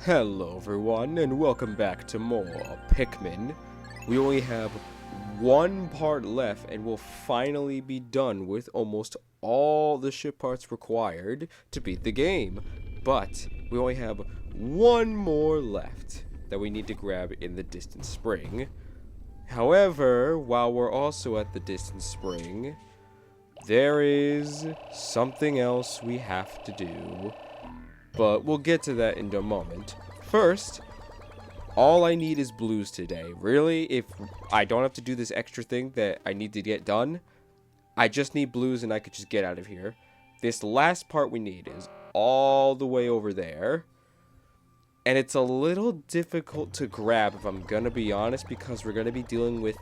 Hello everyone, and welcome back to more Pikmin. We only have one part left, and we'll finally be done with almost all the ship parts required to beat the game. But we only have one more left that we need to grab in the distant spring. However, while we're also at the distant spring, there is something else we have to do. But we'll get to that in a moment. First, all I need is blues today. Really, if I don't have to do this extra thing that I need to get done, I just need blues and I could just get out of here. This last part we need is all the way over there. And it's a little difficult to grab, if I'm gonna be honest, because we're gonna be dealing with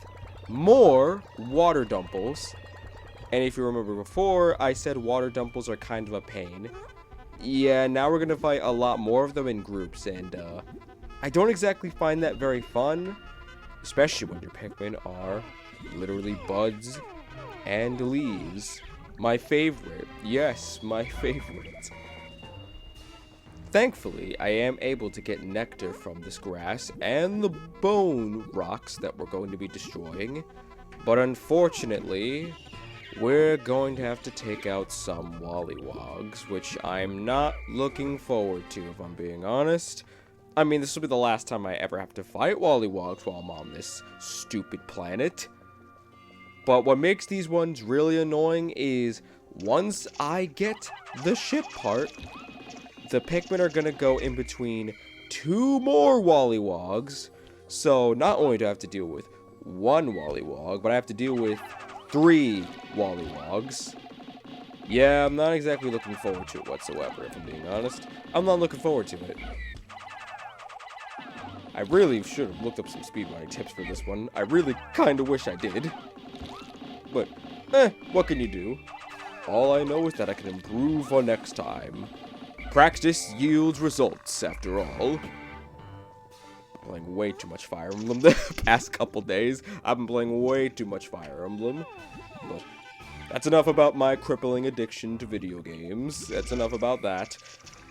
more water dumples. And if you remember before, I said water dumples are kind of a pain. Yeah, now we're gonna fight a lot more of them in groups, and I don't exactly find that very fun, especially when your Pikmin are literally buds and leaves. My favorite. Yes, my favorite. Thankfully, I am able to get nectar from this grass and the bone rocks that we're going to be destroying, but unfortunately, we're going to have to take out some Wollywogs, which I'm not looking forward to, if I'm being honest. I mean, this will be the last time I ever have to fight Wollywogs while I'm on this stupid planet. But what makes these ones really annoying is, once I get the ship part, the Pikmin are going to go in between two more Wollywogs. So, not only do I have to deal with one Wollywog, but I have to deal with 3 Wollywogs. Yeah, I'm not exactly looking forward to it whatsoever, if I'm being honest. I'm not looking forward to it. I really should have looked up some speedrunning tips for this one. I really kind of wish I did. But, what can you do? All I know is that I can improve for next time. Practice yields results, after all. Playing way too much Fire Emblem the past couple days. I've been playing way too much Fire Emblem. But that's enough about my crippling addiction to video games. That's enough about that.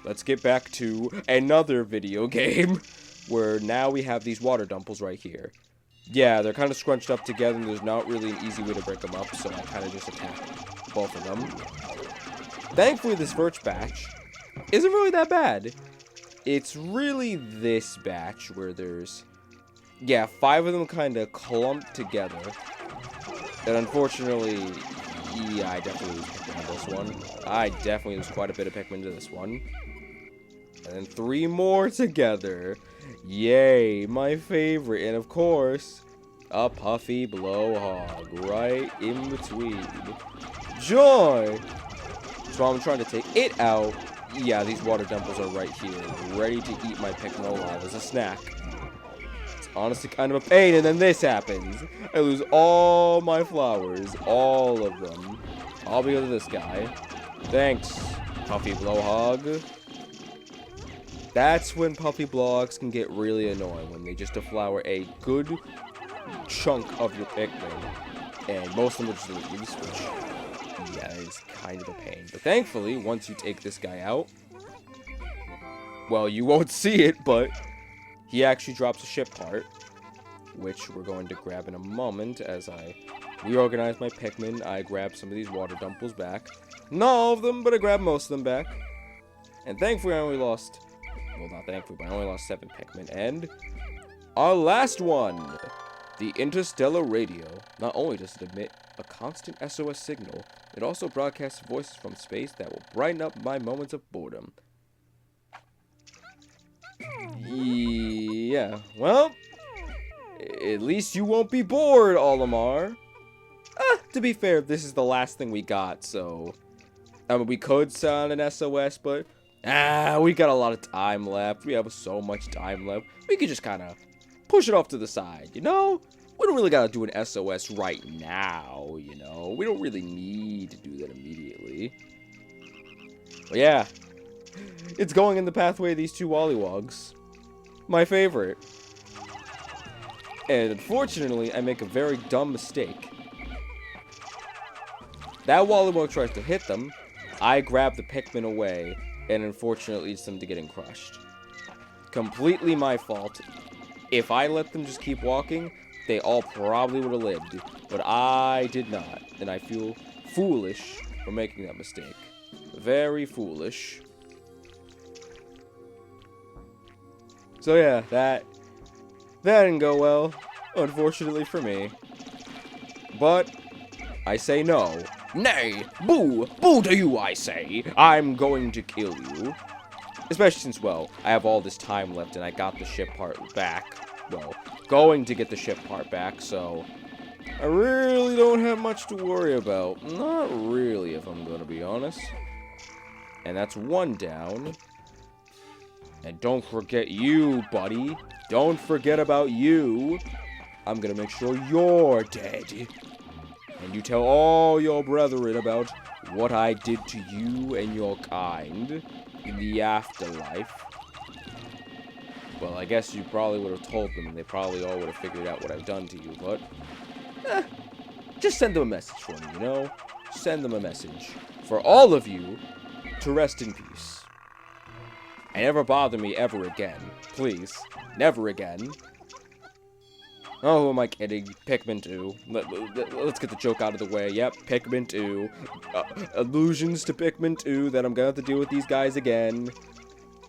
Let's get back to another video game, where now we have these water dumples right here. Yeah, they're kind of scrunched up together, and there's not really an easy way to break them up, so I kind of just attack both of them. Thankfully, this first batch isn't really that bad. It's really this batch where there's, 5 of them kind of clumped together. And unfortunately, yeah, I definitely lose Pikmin to this one. I definitely lose quite a bit of Pikmin to this one. And then 3 more together. Yay, my favorite. And of course, a puffy blowhog right in between. Joy! So I'm trying to take it out. Yeah, these water dumples are right here, ready to eat my Pikmin alive as a snack. It's honestly kind of a pain, and then this happens. I lose all my flowers, all of them. All because of this guy. Thanks, Puffy Blowhog. That's when Puffy Blowhogs can get really annoying, when they just deflower a good chunk of your Pikmin. And most of them are just leaves, which, yeah, that is kind of a pain. But thankfully, once you take this guy out, well, you won't see it, but he actually drops a ship part, which we're going to grab in a moment as I reorganize my Pikmin. I grab some of these water dumples back. Not all of them, but I grabbed most of them back. And thankfully, I only lost, well, not thankfully, but I only lost 7 Pikmin. And our last one, the Interstellar Radio. Not only does it emit a constant SOS signal, it also broadcasts voices from space that will brighten up my moments of boredom. Yeah, well, at least you won't be bored, Olimar. To be fair, this is the last thing we got, so I mean, we could sound an SOS, but we got a lot of time left. We have so much time left. We could just kind of push it off to the side, you know? We don't really gotta do an SOS right now, you know? We don't really need to do that immediately. But yeah, it's going in the pathway of these 2 Wollywogs. My favorite. And unfortunately, I make a very dumb mistake. That Wollywog tries to hit them. I grab the Pikmin away, and unfortunately leads them to getting crushed. Completely my fault. If I let them just keep walking, they all probably would have lived. But I did not. And I feel foolish for making that mistake. Very foolish. So yeah, that didn't go well, unfortunately for me. But I say no. Nay, boo! Boo to you, I say! I'm going to kill you. Especially since, well, I have all this time left and I got the ship part back. Well, going to get the ship part back, so I really don't have much to worry about. Not really, if I'm gonna be honest. And that's one down. And don't forget you, buddy. Don't forget about you. I'm gonna make sure you're dead. And you tell all your brethren about what I did to you and your kind in the afterlife. Well, I guess you probably would have told them, and they probably all would have figured out what I've done to you, but just send them a message for me, you know? Send them a message for all of you to rest in peace. And never bother me ever again. Please. Never again. Oh, who am I kidding? Pikmin 2. Let's get the joke out of the way. Yep, Pikmin 2. Allusions to Pikmin 2 that I'm gonna have to deal with these guys again.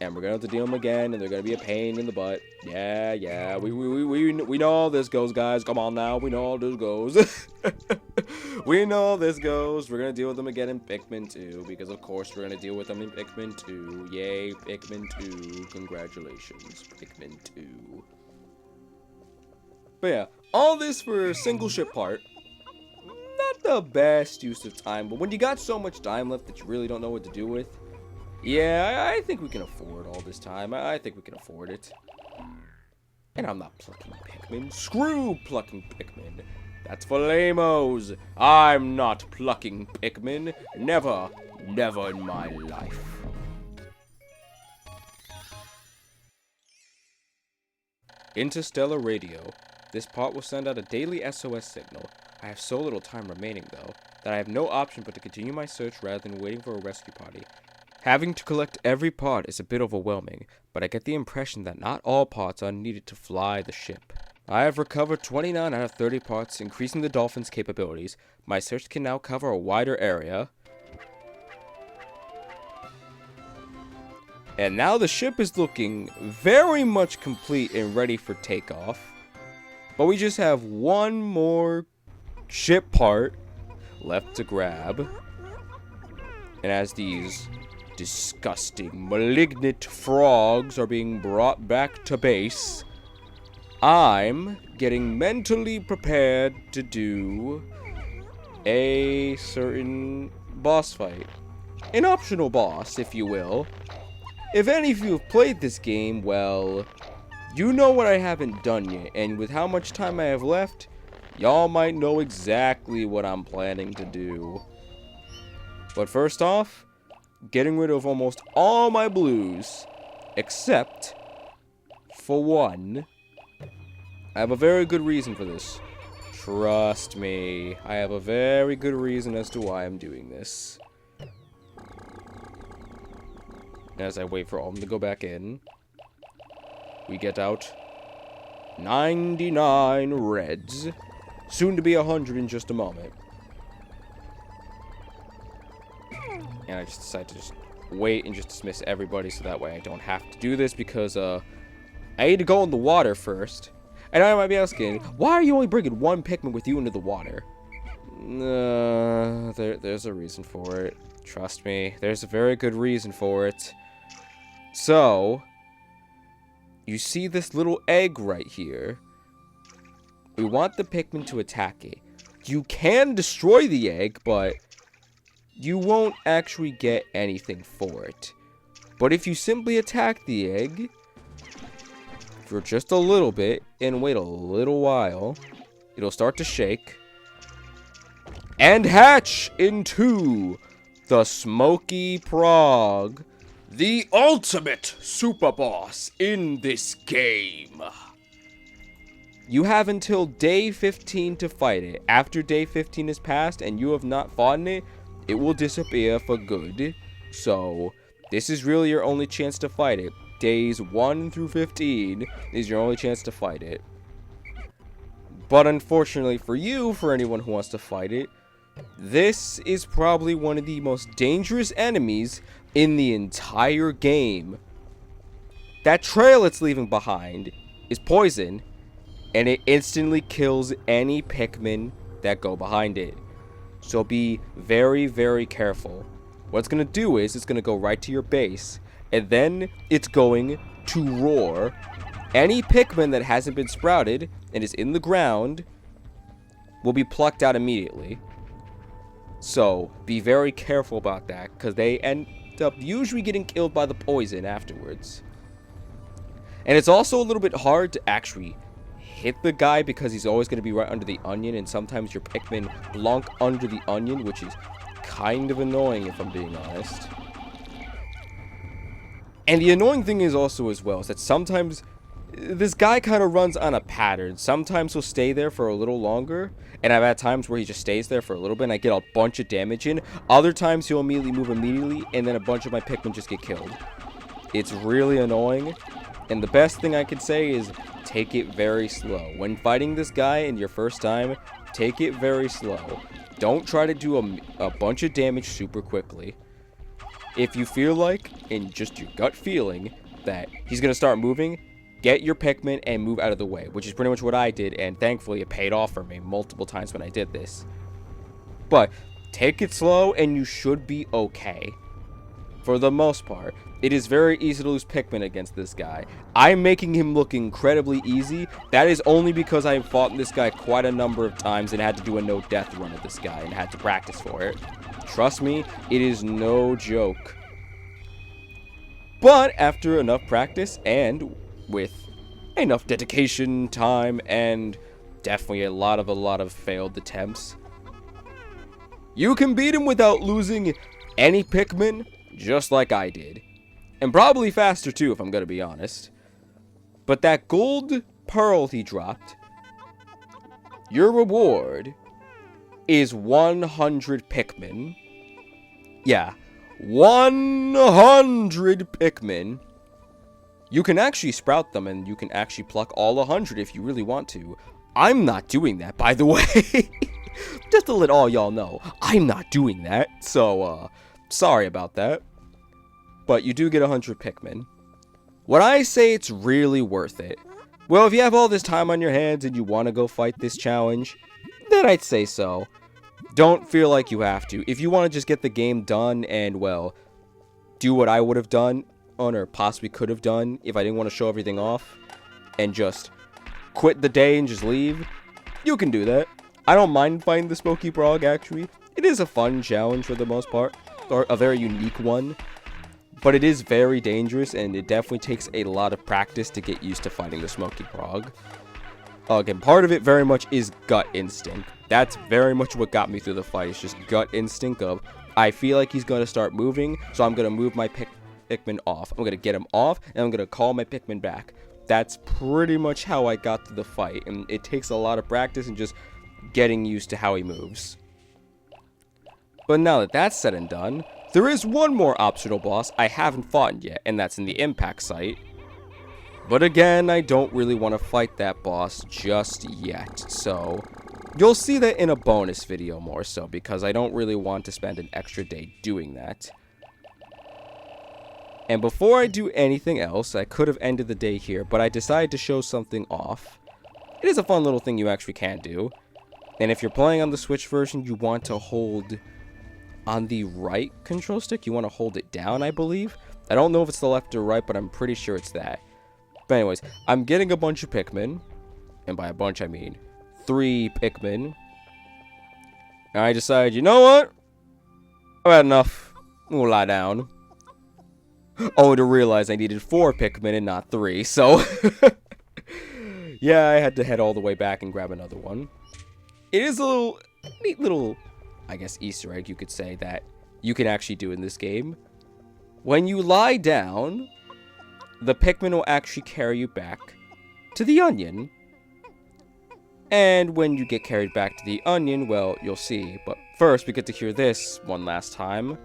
And we're gonna have to deal with them again, and they're gonna be a pain in the butt. Yeah. We know how this goes, guys. Come on now. We know how this goes. We know how this goes. We're gonna deal with them again in Pikmin 2, because of course we're gonna deal with them in Pikmin 2. Yay, Pikmin 2. Congratulations, Pikmin 2. But yeah, all this for a single ship part. Not the best use of time, but when you got so much time left that you really don't know what to do with, yeah, I think we can afford all this time. I think we can afford it. And I'm not plucking Pikmin. Screw plucking Pikmin. That's for lamos. I'm not plucking Pikmin. Never in my life. Interstellar radio. This part will send out a daily SOS signal. I have so little time remaining, though, that I have no option but to continue my search rather than waiting for a rescue party. Having to collect every part is a bit overwhelming, but I get the impression that not all parts are needed to fly the ship. I have recovered 29 out of 30 parts, increasing the Dolphin's capabilities. My search can now cover a wider area. And now the ship is looking very much complete and ready for takeoff. But we just have one more ship part left to grab. And as these disgusting, malignant frogs are being brought back to base, I'm getting mentally prepared to do a certain boss fight. An optional boss, if you will. If any of you have played this game, well, you know what I haven't done yet, and with how much time I have left, y'all might know exactly what I'm planning to do. But first off, getting rid of almost all my blues, except for one. I have a very good reason for this. Trust me, I have a very good reason as to why I'm doing this. As I wait for all of them to go back in, we get out 99 reds, soon to be 100 in just a moment. And I just decided to just wait and just dismiss everybody so that way I don't have to do this, because I need to go in the water first. And I might be asking, why are you only bringing one Pikmin with you into the water? There's a reason for it. Trust me, there's a very good reason for it. So, you see this little egg right here? We want the Pikmin to attack it. You can destroy the egg, but you won't actually get anything for it. But if you simply attack the egg for just a little bit and wait a little while, it'll start to shake and hatch into the Smoky Prog, the ultimate super boss in this game. You have until day 15 to fight it. After day 15 is passed and you have not fought it, it will disappear for good. So, this is really your only chance to fight it. days 1 through 15 is your only chance to fight it. But unfortunately for you, for anyone who wants to fight it, this is probably one of the most dangerous enemies in the entire game. That trail it's leaving behind is poison, and it instantly kills any Pikmin that go behind it. So be very, very careful. What it's going to do is it's going to go right to your base, and then it's going to roar. Any Pikmin that hasn't been sprouted and is in the ground will be plucked out immediately. So be very careful about that, because they end up usually getting killed by the poison afterwards. And it's also a little bit hard to actually hit the guy because he's always going to be right under the onion, and sometimes your Pikmin blunk under the onion, which is kind of annoying if I'm being honest. And the annoying thing is also as well is that sometimes this guy kind of runs on a pattern. Sometimes he'll stay there for a little longer, and I've had times where he just stays there for a little bit and I get a bunch of damage in. Other times he'll immediately move and then a bunch of my Pikmin just get killed. It's really annoying, and the best thing I could say is take it very slow. When fighting this guy in your first time, take it very slow. Don't try to do a bunch of damage super quickly. If you feel like, in just your gut feeling, that he's going to start moving, get your Pikmin and move out of the way, which is pretty much what I did, and thankfully it paid off for me multiple times when I did this. But take it slow and you should be okay. For the most part, it is very easy to lose Pikmin against this guy. I'm making him look incredibly easy. That is only because I have fought this guy quite a number of times and had to do a no-death run of this guy and had to practice for it. Trust me, it is no joke. But after enough practice and with enough dedication, time, and definitely a lot of failed attempts, you can beat him without losing any Pikmin, just like I did. And probably faster too, if I'm gonna be honest. But that gold pearl he dropped, your reward is 100 Pikmin. Yeah, 100 Pikmin. You can actually sprout them, and you can actually pluck all 100 if you really want to. I'm not doing that, by the way. Just to let all y'all know, I'm not doing that. So, sorry about that. But you do get 100 Pikmin. Would I say it's really worth it? Well, if you have all this time on your hands and you want to go fight this challenge, then I'd say so. Don't feel like you have to. If you want to just get the game done and, well, do what I would have done, or possibly could have done if I didn't want to show everything off, and just quit the day and just leave, you can do that. I don't mind fighting the Smoky Frog, actually. It is a fun challenge for the most part, or a very unique one. But it is very dangerous, and it definitely takes a lot of practice to get used to fighting the Smoky Frog. Again, part of it very much is gut instinct. That's very much what got me through the fight. It's just gut instinct of, I feel like he's going to start moving, so I'm going to move my Pikmin off. I'm going to get him off, and I'm going to call my Pikmin back. That's pretty much how I got through the fight, and it takes a lot of practice and just getting used to how he moves. But now that that's said and done, there is one more optional boss I haven't fought yet, and that's in the impact site. But again, I don't really want to fight that boss just yet, so you'll see that in a bonus video more so, because I don't really want to spend an extra day doing that. And before I do anything else, I could have ended the day here, but I decided to show something off. It is a fun little thing you actually can do. And if you're playing on the Switch version, you want to hold on the right control stick. You want to hold it down, I believe. I don't know if it's the left or right, but I'm pretty sure it's that. But anyways, I'm getting a bunch of Pikmin. And by a bunch, I mean 3 Pikmin. And I decided, you know what? I've had enough. I'm gonna lie down. Only to realize I needed 4 Pikmin and not 3, so yeah, I had to head all the way back and grab another one. It is a neat little, I guess, Easter egg, you could say, that you can actually do in this game. When you lie down, the Pikmin will actually carry you back to the onion. And when you get carried back to the onion, well, you'll see. But first, we get to hear this one last time.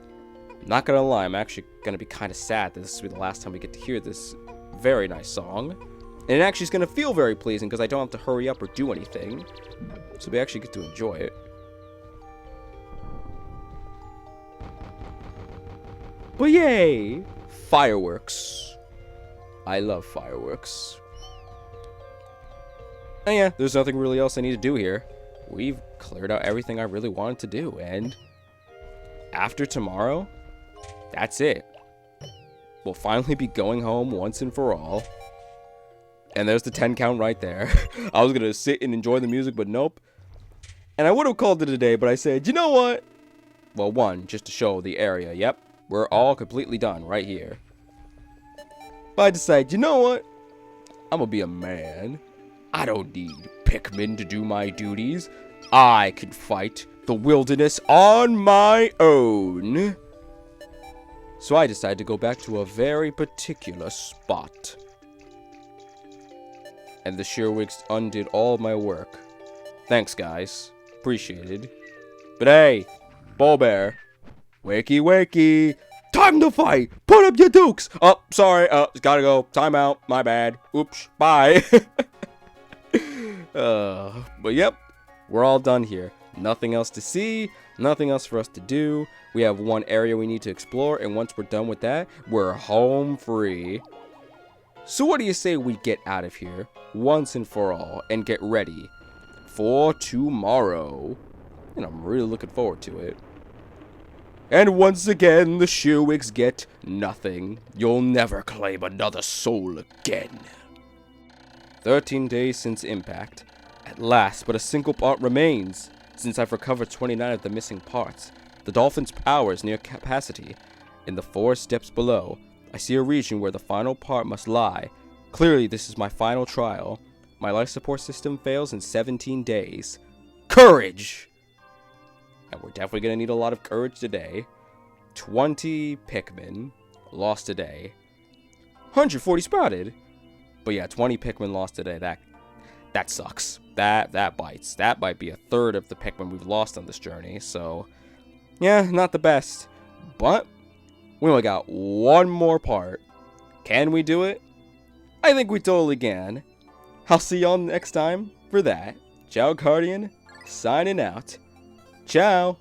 I'm not gonna lie, I'm actually gonna be kind of sad that this will be the last time we get to hear this Very nice song. And it actually is going to feel very pleasing because I don't have to hurry up or do anything. So we actually get to enjoy it. But yay! Fireworks. I love fireworks. And yeah, there's nothing really else I need to do here. We've cleared out everything I really wanted to do. And after tomorrow, that's it. We'll finally be going home once and for all. And there's the 10 count right there. I was going to sit and enjoy the music, but nope. And I would have called it a day, but I said, you know what? Well, one, just to show the area. Yep, we're all completely done right here. But I decided, you know what? I'm going to be a man. I don't need Pikmin to do my duties. I can fight the wilderness on my own. So I decided to go back to a very particular spot. And the Shearwigs undid all my work. Thanks, guys. Appreciated. But hey, Bull Bear. Wakey, wakey. Time to fight. Put up your dukes. Oh, sorry. Gotta go. Time out. My bad. Oops. Bye. But yep. We're all done here. Nothing else to see. Nothing else for us to do. We have one area we need to explore. And once we're done with that, we're home free. So what do you say we get out of here once and for all and get ready for tomorrow? And I'm really looking forward to it. And once again, the Shearwigs get nothing. You'll never claim another soul again. 13 days since impact. At last, but a single part remains. Since I've recovered 29 of the missing parts, the dolphin's power is near capacity. In the forest depths below, I see a region where the final part must lie. Clearly, this is my final trial. My life support system fails in 17 days. Courage! And we're definitely going to need a lot of courage today. 20 Pikmin lost today. 140 sprouted. But yeah, 20 Pikmin lost today. That sucks. That bites. That might be a third of the Pikmin we've lost on this journey. So, yeah, not the best. But we only got one more part. Can we do it? I think we totally can. I'll see y'all next time for that. Ciao, Guardian. Signing out. Ciao.